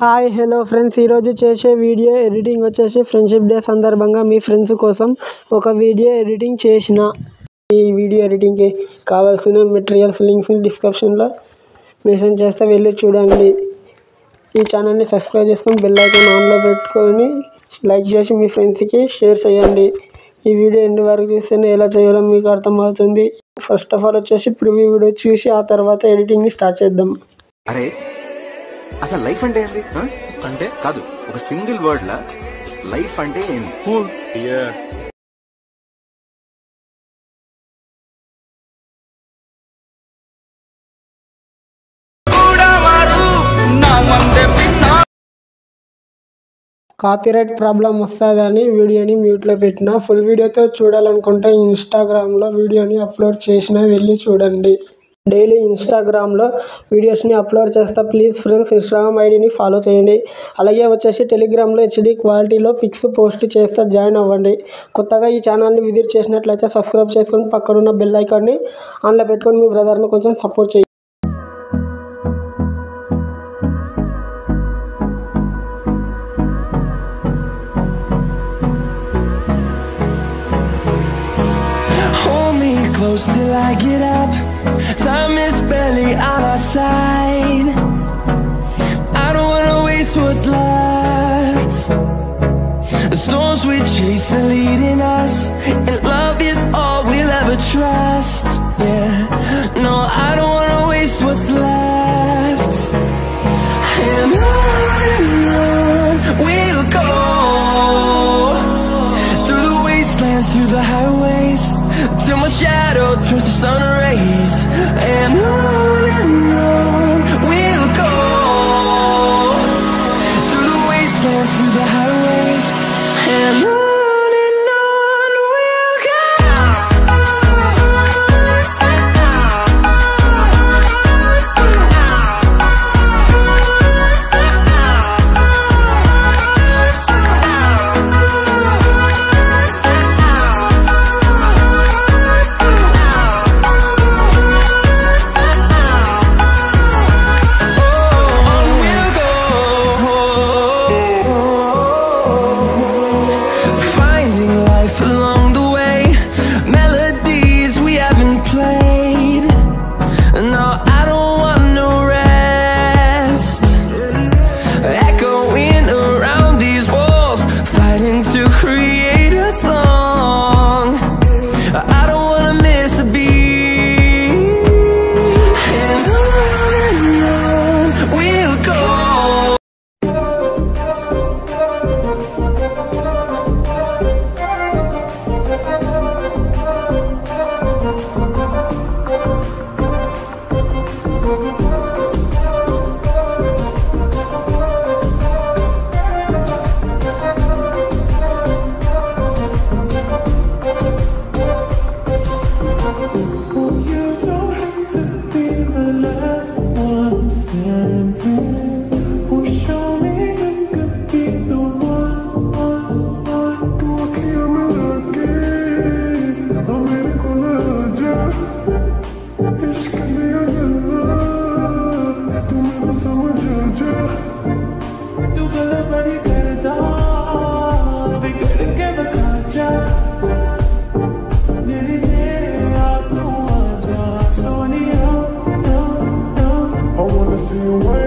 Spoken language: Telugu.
హాయ్ హలో ఫ్రెండ్స్, ఈరోజు చేసే వీడియో ఎడిటింగ్ వచ్చేసి ఫ్రెండ్షిప్ డే సందర్భంగా మీ ఫ్రెండ్స్ కోసం ఒక వీడియో ఎడిటింగ్ చేసిన. ఈ వీడియో ఎడిటింగ్కి కావాల్సిన మెటీరియల్స్ లింక్స్ డిస్క్రిప్షన్లో మెన్షన్ చేస్తే వెళ్ళి చూడండి. ఈ ఛానల్ని సబ్స్క్రైబ్ చేసుకొని బెల్ ఐకాన్ ఆన్లో పెట్టుకొని లైక్ చేసి మీ ఫ్రెండ్స్కి షేర్ చేయండి. ఈ వీడియో ఎండ్ వరకు చూస్తేనే ఎలా చేయాలో మీకు అర్థమవుతుంది. ఫస్ట్ ఆఫ్ ఆల్ వచ్చేసి ప్రివ్యూ వీడియో చూసి ఆ తర్వాత ఎడిటింగ్ని స్టార్ట్ చేద్దాం. అరే అసలు లైఫ్ అంటే ఏంటి అంటే కాదు, ఒక సింగిల్ వర్డ్ లా లైఫ్ అంటే ఏంటి? కూల్. కాపీరైట్ ప్రాబ్లం వస్తుందని వీడియోని మ్యూట్లో పెట్టిన. ఫుల్ వీడియోతో చూడాలనుకుంటే ఇన్స్టాగ్రామ్లో వీడియోని అప్లోడ్ చేసిన, వెళ్ళి చూడండి. డైలీ ఇన్స్టాగ్రామ్లో వీడియోస్ని అప్లోడ్ చేస్తా. ప్లీజ్ ఫ్రెండ్స్, ఇన్స్టాగ్రామ్ ఐడిని ఫాలో చేయండి. అలాగే వచ్చేసి టెలిగ్రామ్లో హెచ్డి క్వాలిటీలో పిక్స్ పోస్ట్ చేస్తా, జాయిన్ అవ్వండి. కొత్తగా ఈ ఛానల్ని విజిట్ చేసినట్లయితే సబ్స్క్రైబ్ చేసుకొని పక్కనున్న బెల్ ఐకాన్ని ఆన్లో పెట్టుకొని మీ బ్రదర్ని కొంచెం సపోర్ట్ చేయండి. Close till I get up. Time is barely on our side. I don't wanna waste what's left. The storms we chase are leading us, and love is all we'll ever trust. Yeah, no, I don't wanna waste what's left. And on we'll go, through the wastelands, through the highways, till my shadow turns to sun rays. And on we'll go, through the wastelands, through the highways. And on we'll go. See you.